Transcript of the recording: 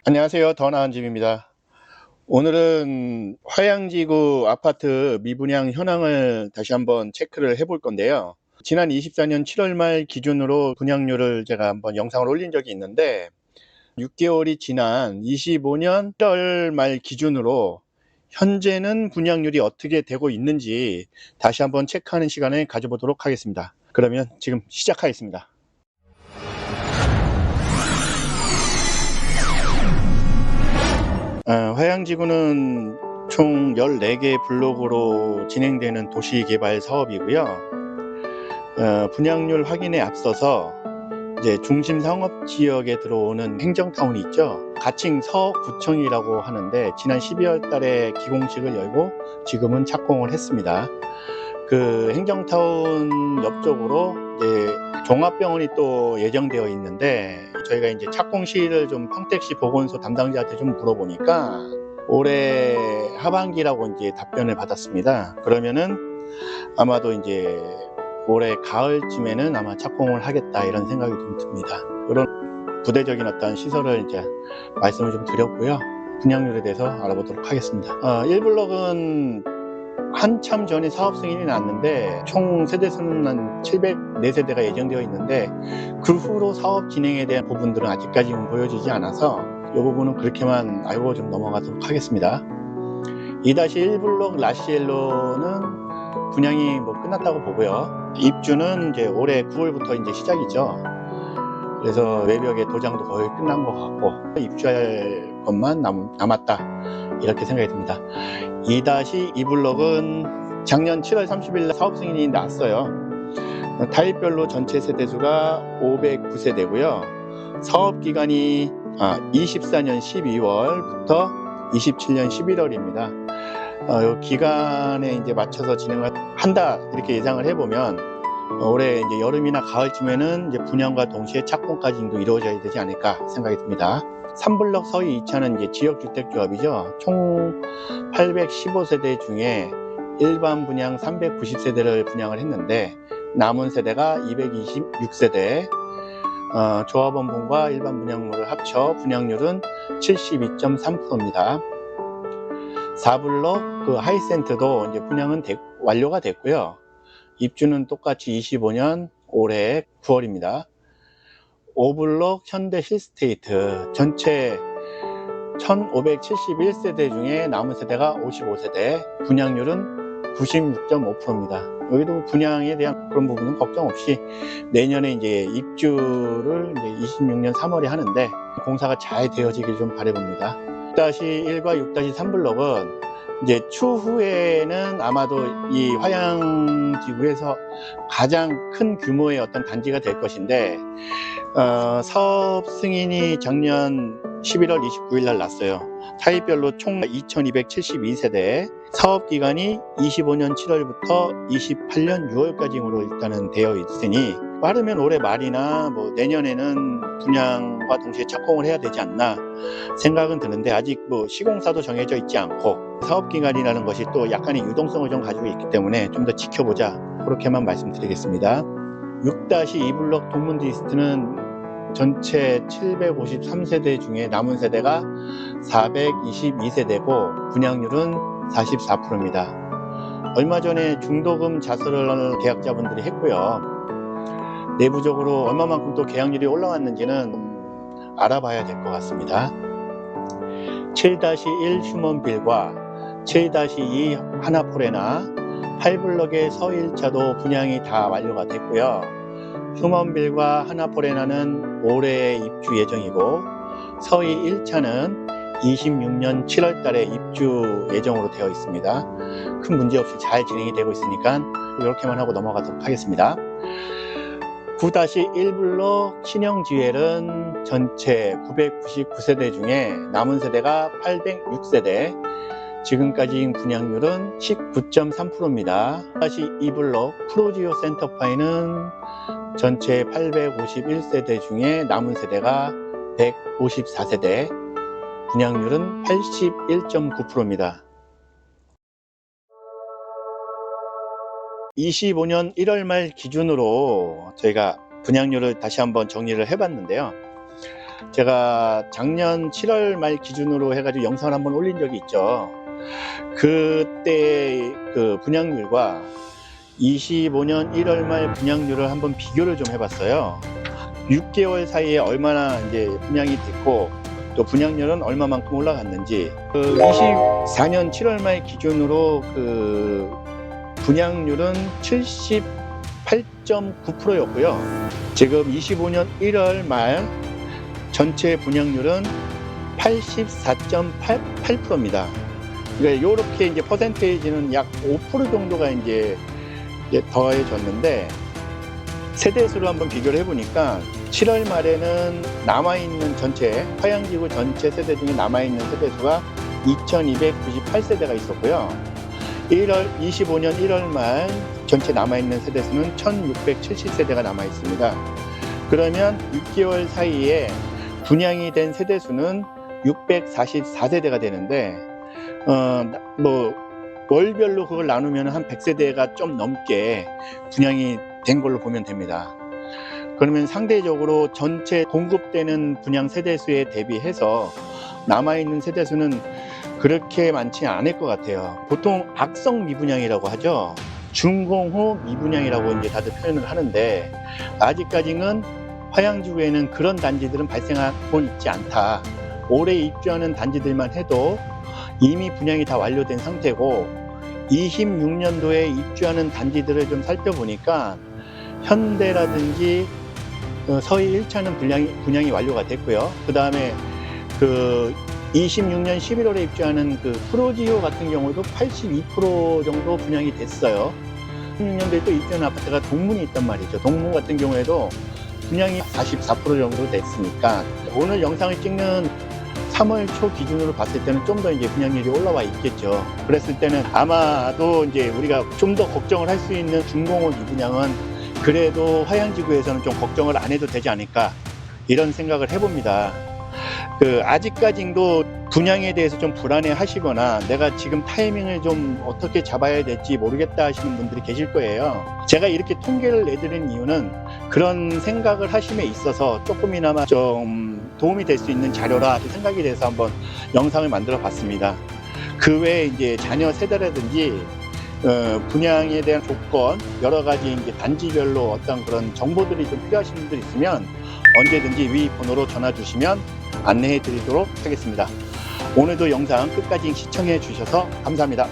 안녕하세요. 더 나은 집입니다. 오늘은 화양지구 아파트 미분양 현황을 다시 한번 체크를 해볼 건데요. 지난 24년 7월 말 기준으로 분양률을 제가 한번 영상을 올린 적이 있는데 6개월이 지난 25년 1월 말 기준으로 현재는 분양률이 어떻게 되고 있는지 다시 한번 체크하는 시간을 가져보도록 하겠습니다. 그러면 지금 시작하겠습니다. 화양지구는 총 14개 블록으로 진행되는 도시개발 사업이고요. 분양률 확인에 앞서서 이제 중심 상업 지역에 들어오는 행정타운이 있죠. 가칭 서구청이라고 하는데 지난 12월 달에 기공식을 열고 지금은 착공을 했습니다. 그 행정타운 옆쪽으로 이제 종합병원이 또 예정되어 있는데 저희가 이제 착공 시를 좀 평택시 보건소 담당자한테 좀 물어보니까 올해 하반기라고 이제 답변을 받았습니다. 그러면은 아마도 이제 올해 가을쯤에는 아마 착공을 하겠다 이런 생각이 좀 듭니다. 그런 부대적인 어떤 시설을 이제 말씀을 좀 드렸고요. 분양률에 대해서 알아보도록 하겠습니다. 1블록은 한참 전에 사업 승인이 났는데 총 세대수는 한 704세대가 예정되어 있는데 그 후로 사업 진행에 대한 부분들은 아직까지는 보여지지 않아서 이 부분은 그렇게만 알고 좀 넘어가도록 하겠습니다. 2-1블록 라시엘로는 분양이 끝났다고 보고요. 입주는 이제 올해 9월부터 이제 시작이죠. 그래서 외벽에 도장도 거의 끝난 것 같고 입주할 것만 남았다 이렇게 생각이 듭니다. 2-2블록은 작년 7월 30일 사업 승인이 났어요. 타입별로 전체 세대수가 509세대고요. 사업 기간이 24년 12월부터 27년 11월입니다. 이 기간에 이제 맞춰서 진행을 한다 이렇게 예상을 해보면 올해 이제 여름이나 가을쯤에는 이제 분양과 동시에 착공까지 이루어져야 되지 않을까 생각이 듭니다. 3블록 서희 2차는 이제 지역주택조합이죠. 총 815세대 중에 일반 분양 390세대를 분양을 했는데 남은 세대가 226세대, 조합원분과 일반 분양물을 합쳐 분양률은 72.3%입니다. 4블록 그 하이센트도 이제 분양은 완료가 됐고요. 입주는 똑같이 25년 올해 9월입니다. 5블록 현대 힐스테이트 전체 1571세대 중에 남은 세대가 55세대, 분양률은 96.5%입니다. 여기도 분양에 대한 그런 부분은 걱정 없이 내년에 이제 입주를 이제 26년 3월에 하는데 공사가 잘 되어지길 좀 바라봅니다. 6-1과 6-3블록은 이제 추후에는 아마도 이 화양지구에서 가장 큰 규모의 어떤 단지가 될 것인데 사업 승인이 작년 11월 29일 날 났어요. 타입별로 총 2272세대, 사업 기간이 25년 7월부터 28년 6월까지로 일단은 되어 있으니 빠르면 올해 말이나 내년에는 분양과 동시에 착공을 해야 되지 않나 생각은 드는데 아직 시공사도 정해져 있지 않고 사업 기간이라는 것이 또 약간의 유동성을 좀 가지고 있기 때문에 좀 더 지켜보자 그렇게만 말씀드리겠습니다. 6-2블록 동문디스트는 전체 753세대 중에 남은 세대가 422세대고 분양률은 44%입니다. 얼마 전에 중도금 자설을 계약자분들이 했고요. 내부적으로 얼마만큼 또 계약률이 올라왔는지는 알아봐야 될 것 같습니다. 7-1 휴먼빌과 7-2 하나포레나 8블록의 서희 1차도 분양이 다 완료가 됐고요. 휴먼빌과 하나포레나는 올해 입주 예정이고 서희 1차는 26년 7월 달에 입주 예정으로 되어 있습니다. 큰 문제 없이 잘 진행이 되고 있으니까 이렇게만 하고 넘어가도록 하겠습니다. 9-1블록 신영지웰은 전체 999세대 중에 남은 세대가 806세대, 지금까지 분양률은 19.3%입니다. 2블록 프로지오 센터파이는 전체 851세대 중에 남은 세대가 154세대, 분양률은 81.9%입니다. 25년 1월 말 기준으로 저희가 분양률을 다시 한번 정리를 해봤는데요. 제가 작년 7월 말 기준으로 해가지고 영상을 한번 올린 적이 있죠. 그때 그 분양률과 25년 1월 말 분양률을 한번 비교를 좀 해봤어요. 6개월 사이에 얼마나 이제 분양이 됐고 또 분양률은 얼마만큼 올라갔는지, 그 24년 7월 말 기준으로 그 분양률은 78.9%였고요. 지금 25년 1월 말 전체 분양률은 84.88%입니다. 그러니까 이렇게 이제 퍼센테이지는 약 5% 정도가 이제 더해졌는데, 세대수로 한번 비교를 해보니까 7월 말에는 남아있는 전체 화양지구 전체 세대 중에 남아있는 세대수가 2298세대가 있었고요. 25년 1월 말 전체 남아있는 세대수는 1670세대가 남아있습니다. 그러면 6개월 사이에 분양이 된 세대수는 644세대가 되는데, 월별로 그걸 나누면 한 100세대가 좀 넘게 분양이 된 걸로 보면 됩니다. 그러면 상대적으로 전체 공급되는 분양 세대수에 대비해서 남아있는 세대수는 그렇게 많지 않을 것 같아요. 보통 악성 미분양이라고 하죠. 준공 후 미분양이라고 이제 다들 표현을 하는데, 아직까지는 화양지구에는 그런 단지들은 발생하고 있지 않다. 올해 입주하는 단지들만 해도 이미 분양이 다 완료된 상태고, 26년도에 입주하는 단지들을 좀 살펴보니까 현대라든지 서희 1차는 분양이 완료가 됐고요. 그 다음에 그 26년 11월에 입주하는 그 프로지오 같은 경우도 82% 정도 분양이 됐어요. 16년도에 또 입주하는 아파트가 동문이 있단 말이죠. 동문 같은 경우에도 분양이 44% 정도 됐으니까, 오늘 영상을 찍는 3월 초 기준으로 봤을 때는 좀 더 이제 분양률이 올라와 있겠죠. 그랬을 때는 아마도 이제 우리가 좀 더 걱정을 할 수 있는 준공후 미분양은 그래도 화양지구에서는 좀 걱정을 안 해도 되지 않을까, 이런 생각을 해봅니다. 아직까지도 분양에 대해서 좀 불안해 하시거나 내가 지금 타이밍을 좀 어떻게 잡아야 될지 모르겠다 하시는 분들이 계실 거예요. 제가 이렇게 통계를 내드린 이유는 그런 생각을 하심에 있어서 조금이나마 좀 도움이 될 수 있는 자료라 생각이 돼서 한번 영상을 만들어 봤습니다. 그 외에 이제 자녀 세대라든지 분양에 대한 조건, 여러 가지 이제 단지별로 어떤 그런 정보들이 좀 필요하신 분들 있으면 언제든지 위 번호로 전화 주시면 안내해 드리도록 하겠습니다. 오늘도 영상 끝까지 시청해 주셔서 감사합니다.